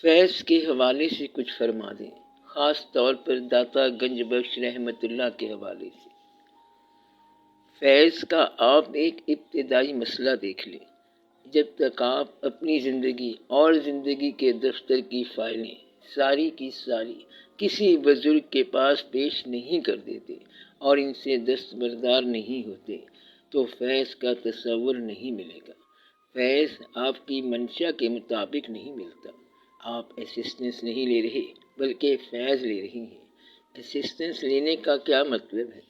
فیض کے حوالے سے کچھ فرما دیں، خاص طور پر داتا گنج بخش رحمت اللہ کے حوالے سے۔ فیض کا آپ ایک ابتدائی مسئلہ دیکھ لیں۔ جب تک آپ اپنی زندگی اور زندگی کے دفتر کی فائلیں ساری کی ساری کسی بزرگ کے پاس پیش نہیں کر دیتے اور ان سے دستبردار نہیں ہوتے تو فیض کا تصور نہیں ملے گا۔ فیض آپ کی منشا کے مطابق نہیں ملتا۔ آپ اسسٹنس نہیں لے رہے بلکہ فیض لے رہی ہیں۔ اسسٹنس لینے کا کیا مطلب ہے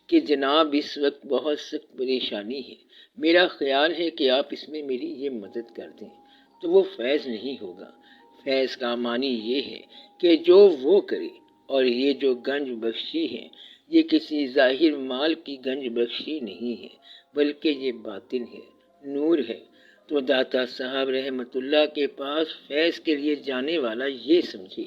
کہ جناب اس وقت بہت سخت پریشانی ہے، میرا خیال ہے کہ آپ اس میں میری یہ مدد کر دیں، تو وہ فیض نہیں ہوگا۔ فیض کا معنی یہ ہے کہ جو وہ کرے، اور یہ جو گنج بخشی ہے یہ کسی ظاہر مال کی گنج بخشی نہیں ہے بلکہ یہ باطن ہے، نور ہے۔ تو داتا صاحب رحمت اللہ کے پاس فیض کے لیے جانے والا یہ سمجھے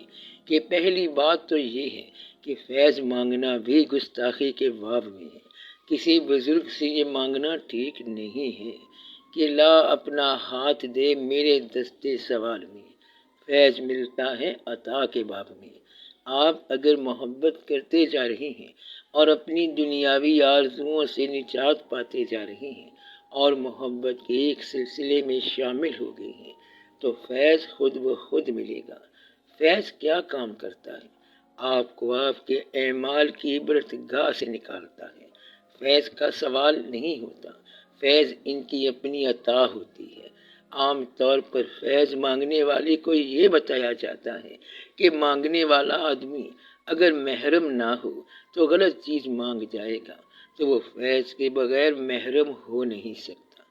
کہ پہلی بات تو یہ ہے کہ فیض مانگنا بھی گستاخی کے باب میں ہے۔ کسی بزرگ سے یہ مانگنا ٹھیک نہیں ہے کہ لا اپنا ہاتھ دے میرے دستے سوال میں۔ فیض ملتا ہے عطا کے باب میں۔ آپ اگر محبت کرتے جا رہے ہیں اور اپنی دنیاوی آرزوؤں سے نجات پاتے جا رہے ہیں اور محبت کے ایک سلسلے میں شامل ہو گئے ہیں تو فیض خود بخود ملے گا۔ فیض کیا کام کرتا ہے؟ آپ کو آپ کے اعمال کی عبرت گاہ سے نکالتا ہے۔ فیض کا سوال نہیں ہوتا، فیض ان کی اپنی عطا ہوتی ہے۔ عام طور پر فیض مانگنے والے کو یہ بتایا جاتا ہے کہ مانگنے والا آدمی اگر محرم نہ ہو تو غلط چیز مانگ جائے گا، تو وہ فیض کے بغیر محرم ہو نہیں سکتا۔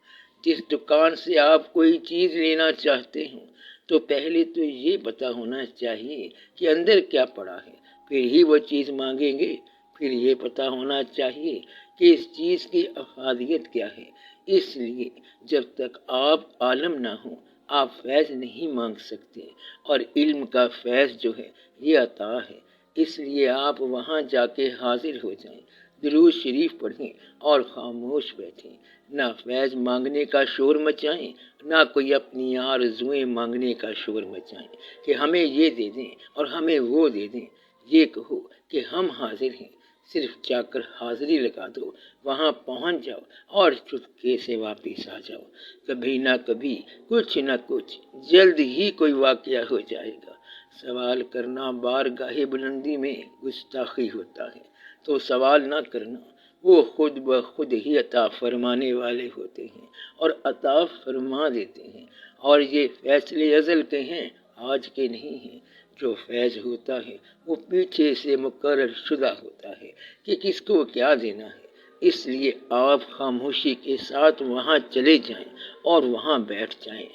جس دکان سے آپ کوئی چیز لینا چاہتے ہوں تو پہلے تو یہ پتا ہونا چاہیے کہ اندر کیا پڑا ہے، پھر ہی وہ چیز مانگیں گے۔ پھر یہ پتا ہونا چاہیے کہ اس چیز کی افادیت کیا ہے۔ اس لیے جب تک آپ عالم نہ ہوں آپ فیض نہیں مانگ سکتے، اور علم کا فیض جو ہے یہ عطا ہے۔ اس لیے آپ وہاں جا کے حاضر ہو جائیں، درود شریف پڑھیں اور خاموش بیٹھیں۔ نہ فیض مانگنے کا شور مچائیں، نہ کوئی اپنی آرزوئیں مانگنے کا شور مچائیں کہ ہمیں یہ دے دیں اور ہمیں وہ دے دیں۔ یہ کہو کہ ہم حاضر ہیں، صرف جا کر حاضری لگا دو، وہاں پہنچ جاؤ اور چپکے سے واپس آ جاؤ۔ کبھی نہ کبھی کچھ نہ کچھ جلد ہی کوئی واقعہ ہو جائے گا۔ سوال کرنا بارگاہ بلندی میں گستاخی ہوتا ہے تو سوال نہ کرنا، وہ خود بخود ہی عطا فرمانے والے ہوتے ہیں اور عطا فرما دیتے ہیں، اور یہ فیصلے ازل کے ہیں، آج کے نہیں ہیں۔ جو فیض ہوتا ہے وہ پیچھے سے مقرر شدہ ہوتا ہے کہ کس کو کیا دینا ہے۔ اس لیے آپ خاموشی کے ساتھ وہاں چلے جائیں اور وہاں بیٹھ جائیں۔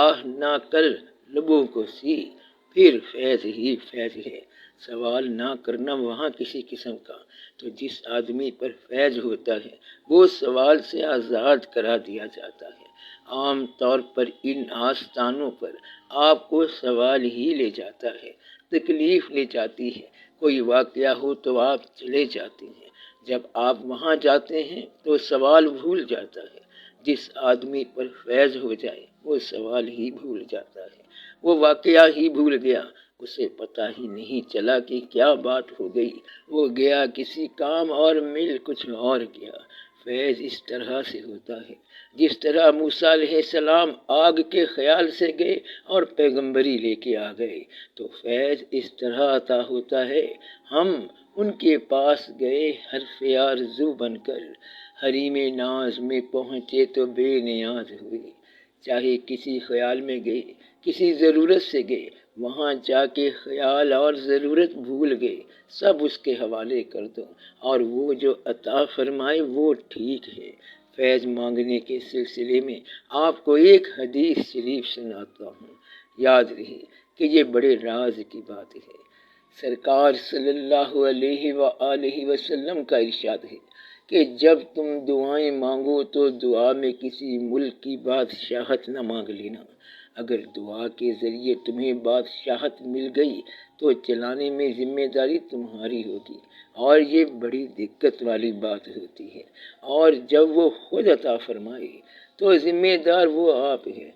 آہ نہ کر لبوں کو سی، پھر فیض ہی فیض ہے۔ سوال نہ کرنا وہاں کسی قسم کا، تو جس آدمی پر فیض ہوتا ہے وہ سوال سے آزاد کرا دیا جاتا ہے۔ عام طور پر ان آستانوں پر آپ کو سوال ہی لے جاتا ہے، تکلیف لے جاتی ہے۔ کوئی واقعہ ہو تو آپ چلے جاتے ہیں، جب آپ وہاں جاتے ہیں تو سوال بھول جاتا ہے۔ جس آدمی پر فیض ہو جائے وہ سوال ہی بھول جاتا ہے، وہ واقعہ ہی بھول گیا، اسے پتہ ہی نہیں چلا کہ کیا بات ہو گئی، وہ گیا کسی کام اور مل کچھ اور گیا۔ فیض اس طرح سے ہوتا ہے جس طرح موسیٰ علیہ السلام آگ کے خیال سے گئے اور پیغمبری لے کے آ گئے، تو فیض اس طرح عطا ہوتا ہے۔ ہم ان کے پاس گئے حرف آرزو بن کر، حریم ناز میں پہنچے تو بے نیاز ہوئے۔ چاہے کسی خیال میں گئے، کسی ضرورت سے گئے، وہاں جا کے خیال اور ضرورت بھول گئے، سب اس کے حوالے کر دو، اور وہ جو عطا فرمائے وہ ٹھیک ہے۔ فیض مانگنے کے سلسلے میں آپ کو ایک حدیث شریف سناتا ہوں، یاد رہے کہ یہ بڑے راز کی بات ہے۔ سرکار صلی اللہ علیہ وآلہ وسلم کا ارشاد ہے کہ جب تم دعائیں مانگو تو دعا میں کسی ملک کی بادشاہت نہ مانگ لینا۔ اگر دعا کے ذریعے تمہیں بادشاہت مل گئی تو چلانے میں ذمہ داری تمہاری ہوگی، اور یہ بڑی دقت والی بات ہوتی ہے۔ اور جب وہ خود عطا فرمائے تو ذمہ دار وہ آپ ہے۔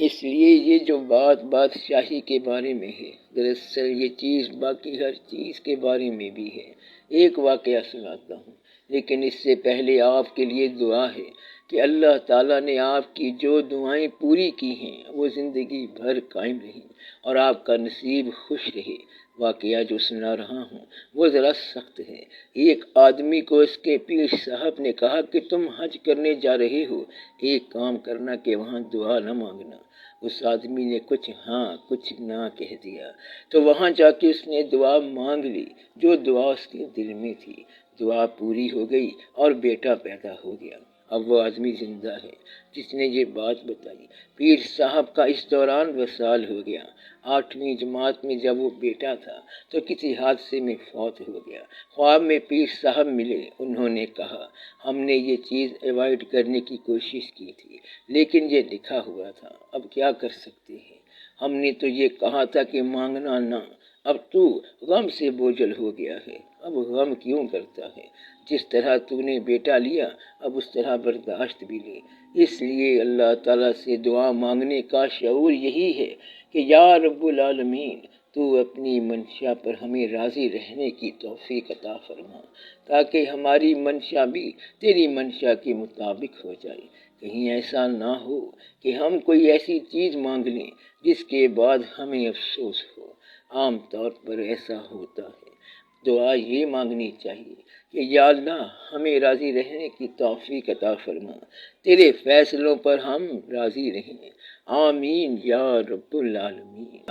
اس لیے یہ جو بات بادشاہی کے بارے میں ہے، دراصل یہ چیز باقی ہر چیز کے بارے میں بھی ہے۔ ایک واقعہ سناتا ہوں، لیکن اس سے پہلے آپ کے لیے دعا ہے کہ اللہ تعالیٰ نے آپ کی جو دعائیں پوری کی ہیں وہ زندگی بھر قائم رہیں اور آپ کا نصیب خوش رہے۔ واقعہ جو سنا رہا ہوں وہ ذرا سخت ہے۔ ایک آدمی کو اس کے پیر صاحب نے کہا کہ تم حج کرنے جا رہے ہو، ایک کام کرنا کہ وہاں دعا نہ مانگنا۔ اس آدمی نے کچھ ہاں کچھ نہ کہہ دیا، تو وہاں جا کے اس نے دعا مانگ لی جو دعا اس کے دل میں تھی۔ دعا پوری ہو گئی اور بیٹا پیدا ہو گیا۔ اب وہ آدمی زندہ ہے جس نے یہ بات بتائی۔ پیر صاحب کا اس دوران وصال ہو گیا۔ 8ویں جماعت میں جب وہ بیٹا تھا تو کسی حادثے میں فوت ہو گیا۔ خواب میں پیر صاحب ملے، انہوں نے کہا ہم نے یہ چیز ایوائڈ کرنے کی کوشش کی تھی لیکن یہ لکھا ہوا تھا، اب کیا کر سکتے ہیں؟ ہم نے تو یہ کہا تھا کہ مانگنا نہ، اب تو غم سے بوجھل ہو گیا ہے، اب غم کیوں کرتا ہے؟ جس طرح تو نے بیٹا لیا اب اس طرح برداشت بھی لے۔ اس لیے اللہ تعالیٰ سے دعا مانگنے کا شعور یہی ہے کہ یا رب العالمین تو اپنی منشا پر ہمیں راضی رہنے کی توفیق عطا فرما، تاکہ ہماری منشا بھی تیری منشا کے مطابق ہو جائے۔ کہیں ایسا نہ ہو کہ ہم کوئی ایسی چیز مانگ لیں جس کے بعد ہمیں افسوس ہو۔ عام طور پر ایسا ہوتا ہے۔ دعا یہ مانگنی چاہیے کہ یا اللہ ہمیں راضی رہنے کی توفیق عطا فرما، تیرے فیصلوں پر ہم راضی رہیں۔ آمین یا رب العالمین۔